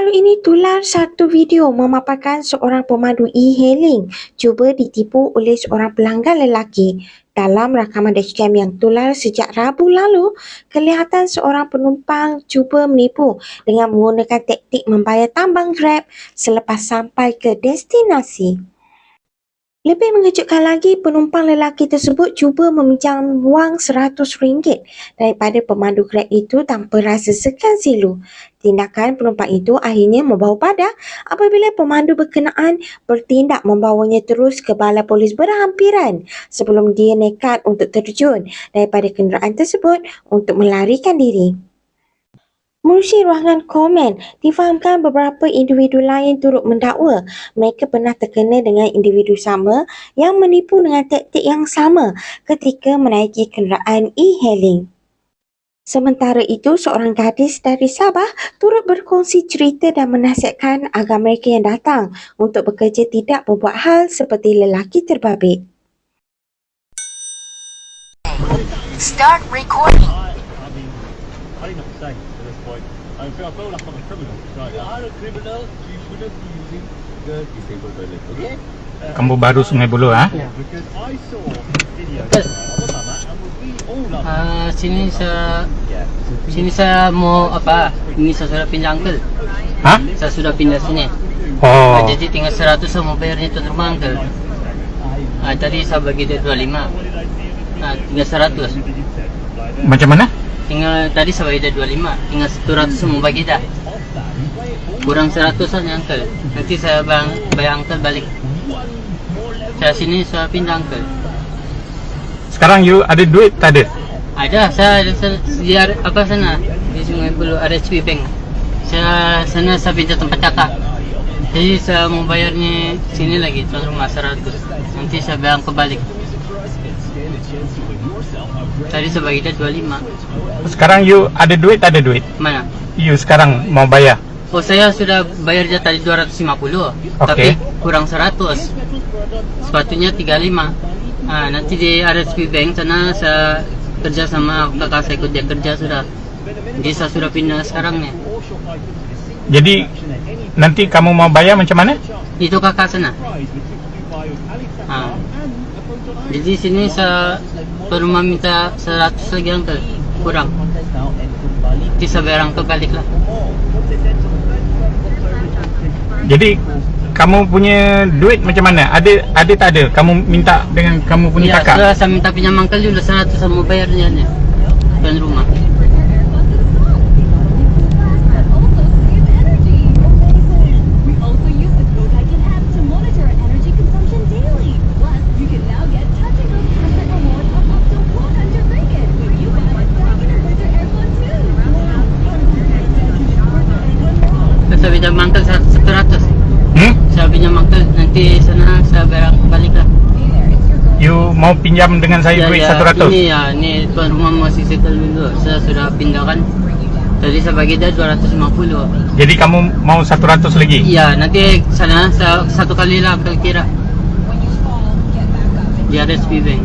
Baru-baru ini tular satu video memaparkan seorang pemandu e-hailing cuba ditipu oleh seorang pelanggan lelaki. Dalam rakaman dashcam yang tular sejak Rabu lalu, kelihatan seorang penumpang cuba menipu dengan menggunakan taktik membayar tambang Grab selepas sampai ke destinasi. Lebih mengejutkan lagi, penumpang lelaki tersebut cuba meminjam wang RM100 daripada pemandu Grab itu tanpa rasa segan silu. Tindakan penumpang itu akhirnya membawa badah apabila pemandu berkenaan bertindak membawanya terus ke balai polis berhampiran sebelum dia nekat untuk terjun daripada kenderaan tersebut untuk melarikan diri. Menerusi ruangan komen, difahamkan beberapa individu lain turut mendakwa mereka pernah terkena dengan individu sama yang menipu dengan taktik yang sama ketika menaiki kenderaan e-hailing. Sementara itu, seorang gadis dari Sabah turut berkongsi cerita dan menasihatkan agar mereka yang datang untuk bekerja tidak berbuat hal seperti lelaki terbabit. Start recording. I didn't say at this point. I feel like I'm a criminal. Right. You are a criminal. You shouldn't be using the disabled toilet. Okay? Kampung Baru Sungai Buloh, ha? Because I saw this video. And we all love it. Sini saya mau apa? Ini saya sudah pindah uncle. Hah? Saya sudah pindah sini. Oh, Jadi tinggal 100 saya mau bayarnya tuan rumah uncle. Tadi saya bagi dia 25. Tinggal 100. macam mana? Tinggal tadi saya bagi dia 25. Tinggal 100 saya mau bagi dah. Kurang 100 saja uncle. Nanti saya bayar uncle balik. Saya sini saya pindah uncle. Sekarang you ada duit tak ada? Ada, saya di apa sana di Sungai Buloh RHB Bank. Saya sana saya pindah tempat kakak. Jadi saya mau bayarnya sini lagi tuan rumah 100. Nanti saya bayar kebalik. Tadi saya bagi dia 25. Sekarang you ada duit tak ada duit? Mana? You sekarang mau bayar? Oh, saya sudah bayar dia tadi 250. Tapi kurang 100. Sepatutnya 35. Nanti di RHB Bank sana saya kerja sama kakak saya, ikut dia kerja sudah. Jadi saya sudah pindah sekarang nih. Jadi nanti kamu mau bayar macam mana? Itu kakak sana. Jadi sini saya baru minta 100 lagi uncle, kurang. Nanti saya bayar uncle balik lah. Jadi kamu punya duit macam mana? Ada tak ada? Kamu minta dengan kamu punya kakak? Ya, saya minta pinjam uncle dulu 100 saya mau bayarnya nih. Tuan rumah. Saya pinjam uncle 100. Saya pinjam uncle, nanti sana saya bayar balik lah. You mau pinjam dengan saya duit 100? Ini tuan rumah masih settle dulu. Saya sudah pindahkan. Tadi saya bagi dia 250. Jadi kamu mau 100 lagi? Ya, nanti sana saya satu kali lah kira di RHB Bank.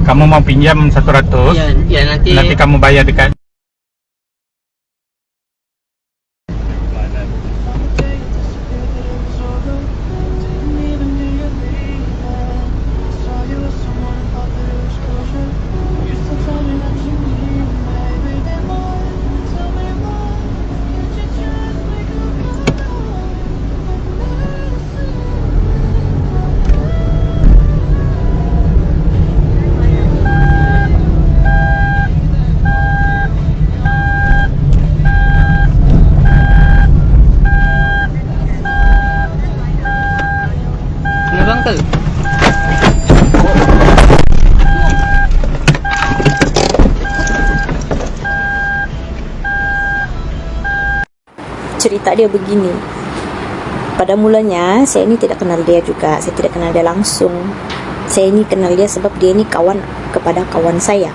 Kamu mau pinjam 100? Ya, nanti kamu bayar dekat. Uncle. Cerita dia begini. Pada mulanya saya ni tidak kenal dia juga, saya tidak kenal dia langsung. Saya ini kenal dia sebab dia ini kawan kepada kawan saya.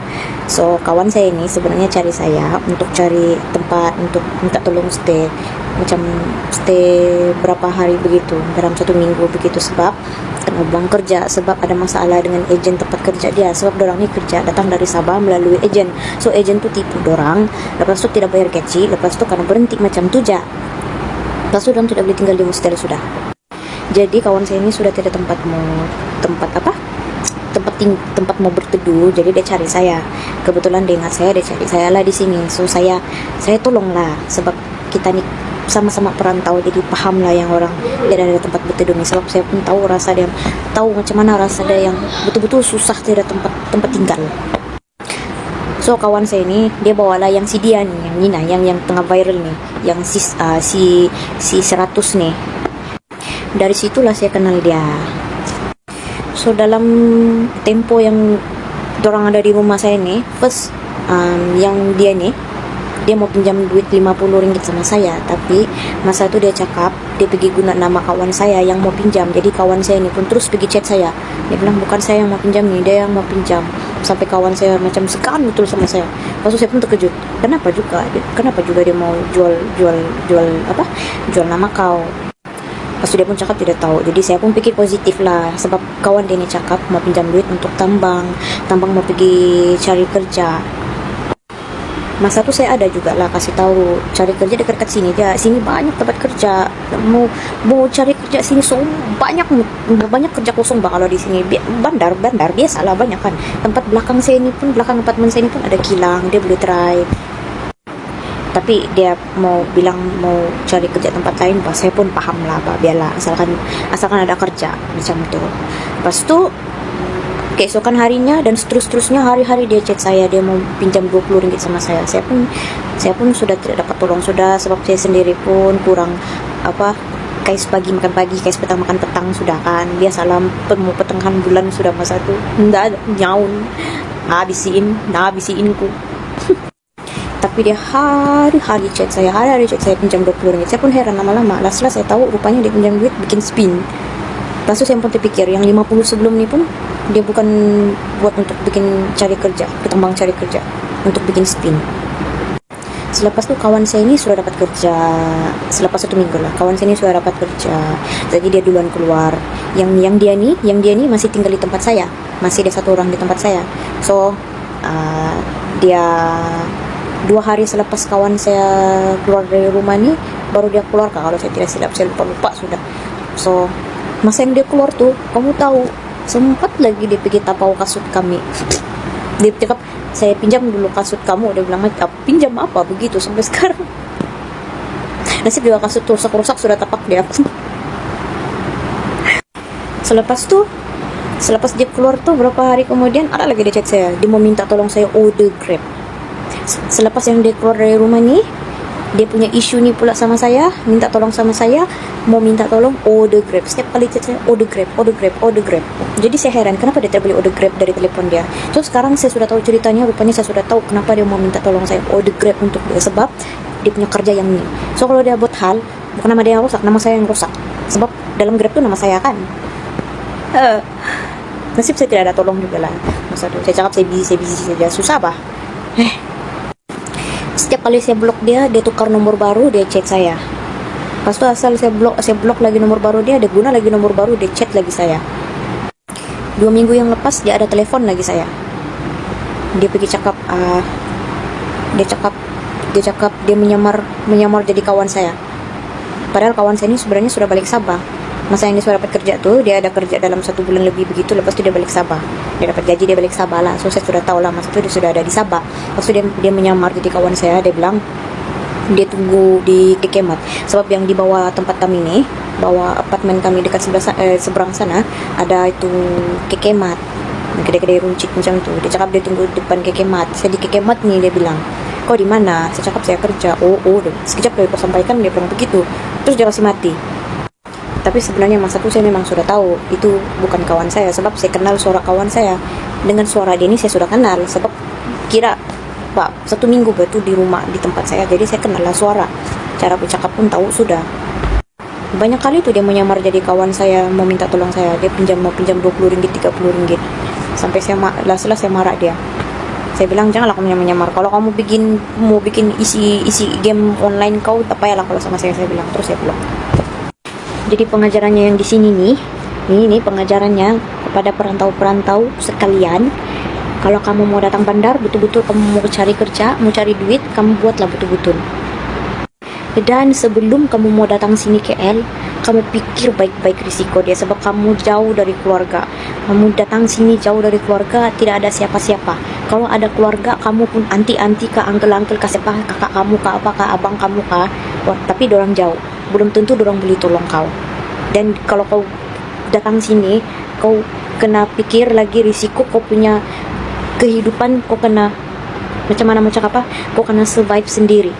So kawan saya ini sebenarnya cari saya untuk cari tempat untuk minta tolong stay, macam stay berapa hari begitu, dalam 1 minggu begitu, sebab kena buang kerja sebab ada masalah dengan ejen tempat kerja dia. Sebab dorang ni kerja datang dari Sabah melalui ejen. So ejen tu tipu dorang, lepas tu tidak bayar gaji, lepas tu karena berhenti macam tu je. Lepas tu dorang tidak boleh tinggal di hostel sudah. Jadi kawan saya ini sudah tidak tempat mau berteduh, jadi dia cari saya. Kebetulan dia ingat saya, dia cari saya lah di sini. So saya tolong lah sebab kita ni sama-sama perantau, jadi paham lah yang orang dia ada tempat berteduh ni. Sebab saya pun tahu macam mana rasa dia yang betul-betul susah tidak tempat tinggal. So kawan saya ni dia bawalah yang si dia ni, yang Nina, yang tengah viral ni, yang si 100 ni. Dari situlah saya kenal dia. So dalam tempo yang dorang ada di rumah saya ni, first yang dia ni, dia mau pinjam duit RM50 sama saya, tapi masa tu dia cakap dia pergi guna nama kawan saya yang mau pinjam. Jadi kawan saya ni pun terus pergi chat saya, dia bilang bukan saya yang mau pinjam ni, dia yang mau pinjam. Sampai kawan saya macam segan betul sama saya. Lepas tu saya pun terkejut, kenapa juga dia mau jual nama kau. Lepas tu dia pun cakap tidak tahu. Jadi saya pun fikir positif lah, sebab kawan dia ni cakap mau pinjam duit untuk tambang mau pergi cari kerja. Masa tu saya ada juga lah kasih tahu cari kerja dekat sini aja, sini banyak tempat kerja. Mau cari kerja sini, so banyak kerja kosong bah kalau di sini. Bandar biasalah banyak kan. Tempat belakang apartemen saya ini pun ada kilang, dia boleh try. Tapi dia mau bilang mau cari kerja tempat lain, bah saya pun paham lah, bah biarlah asalkan ada kerja macam tu. Lepas tu keesokan harinya dan seterusnya hari-hari dia chat saya, dia mau pinjam RM20 sama saya. Saya pun sudah tidak dapat tolong sudah, sebab saya sendiri pun kurang kais pagi makan pagi, kais petang makan petang sudah kan. Biasalah mau pertengahan bulan sudah masa tu ndak ada nyaun, habisiin ku. Tapi dia hari-hari chat saya pinjam RM20. Saya pun heran lama-lama. Last saya tahu rupanya dia pinjam duit bikin spin. Lepas tu saya pun terfikir yang 50 sebelum ni pun dia bukan buat untuk bikin cari kerja, ketembang cari kerja, untuk bikin spin. Selepas tu kawan saya ini sudah dapat kerja, selepas 1 minggu lah kawan saya ini sudah dapat kerja. Jadi dia duluan keluar. Yang dia ni masih tinggal di tempat saya, masih ada 1 orang di tempat saya. So dia 2 hari selepas kawan saya keluar dari rumah ni baru dia keluar kalau saya tidak silap, saya lupa sudah. So masa yang dia keluar tuh, kamu tahu, sempat lagi dia pergi tapau kasut kami. Dia cakap, saya pinjam dulu kasut kamu. Dia bilang, pinjam apa begitu sampai sekarang. Nasib juga kasut tuh rusak-rusak sudah tapak dia. Selepas dia keluar tuh berapa hari kemudian ada lagi dia chat saya, dia mau minta tolong saya order Grab. Selepas yang dia keluar dari rumah ni, dia punya isu ni pula sama saya, minta tolong sama saya, mau minta tolong order Grab. Setiap kali chat saya order Grab. Jadi saya heran kenapa dia tak boleh order Grab dari telefon dia. So sekarang saya sudah tahu ceritanya, rupanya saya sudah tahu kenapa dia mau minta tolong saya order Grab untuk dia, sebab dia punya kerja yang ni. So kalau dia buat hal, bukan nama dia yang rusak, nama saya yang rusak. Sebab dalam Grab tu nama saya kan. Nasib saya tidak ada tolong juga lah masa tu. Saya cakap saya busy saja, susah bah. Setiap kali saya blok dia tukar nomor baru, dia chat saya. Lepas tu asal saya blok lagi nomor baru dia guna lagi nomor baru, dia chat lagi saya. 2 minggu yang lepas dia ada telepon lagi saya. Dia pergi cakap dia cakap dia menyamar jadi kawan saya. Padahal kawan saya ini sebenarnya sudah balik Sabah. Masa yang dia sudah dapat kerja tu, dia ada kerja dalam 1 bulan lebih begitu. Lepas tu dia balik Sabah, dia dapat gaji, dia balik Sabah lah. So saya sudah tahu lah masa tu dia sudah ada di Sabah. Lepas tu dia menyamar jadi kawan saya. Dia bilang dia tunggu di Kekemat, sebab yang di bawah tempat kami ni, bawah apartemen kami dekat seberang sana ada itu Kekemat, kedai-kedai runcit macam tu. Dia cakap dia tunggu depan Kekemat. Saya di Kekemat ni, dia bilang kau di mana? Saya cakap saya kerja. Sekejap dia sampaikan, dia bilang begitu. Terus dia kasih mati. Tapi sebenarnya masa itu saya memang sudah tahu itu bukan kawan saya, sebab saya kenal suara kawan saya. Dengan suara dia ini saya sudah kenal, sebab kira 1 minggu betul di rumah di tempat saya, jadi saya kenal lah suara, cara bercakap pun tahu sudah. Banyak kali tuh dia menyamar jadi kawan saya, mau minta tolong saya. Dia mau pinjam 20 ringgit, 30 ringgit. Sampai saya saya marah dia. Saya bilang janganlah kamu menyamar. Kalau kamu mau bikin isi game online kau, tak payahlah kalau sama saya bilang. Terus saya bilang. Jadi pengajarannya yang di sini nih pengajarannya kepada perantau-perantau sekalian. Kalau kamu mau datang bandar, betul-betul kamu mau cari kerja, mau cari duit, kamu buatlah betul-betul. Dan sebelum kamu mau datang sini KL, kamu pikir baik-baik risiko dia, sebab kamu jauh dari keluarga. Kamu datang sini jauh dari keluarga, tidak ada siapa-siapa. Kalau ada keluarga, kamu pun anti-anti ke uncle-uncle, ke siapa, kakak kamu, ke apa, ke abang kamu, tapi dorang jauh. Belum tentu dorang boleh tolong kau. Dan kalau kau datang sini, kau kena pikir lagi risiko, kau punya kehidupan, kau kena macam apa, kau kena survive sendiri.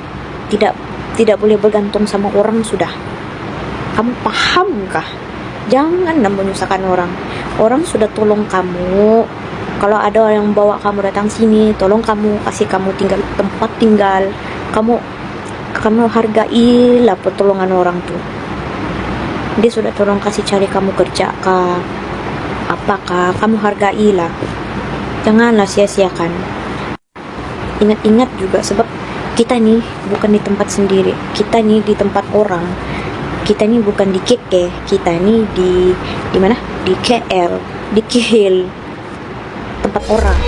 Tidak boleh bergantung sama orang sudah. Kamu pahamkah? Jangan menyusahkan orang. Orang sudah tolong kamu. Kalau ada orang yang bawa kamu datang sini, tolong kamu, kasih kamu tempat tinggal. Kamu hargailah pertolongan orang tuh. Dia sudah tolong kasih cari kamu kerja kah, apakah, kamu hargailah. Janganlah sia-siakan. Ingat-ingat juga, sebab kita nih bukan di tempat sendiri, kita nih di tempat orang. Kita nih bukan di KK, kita nih di mana? Di KL, di Kihil, tempat orang.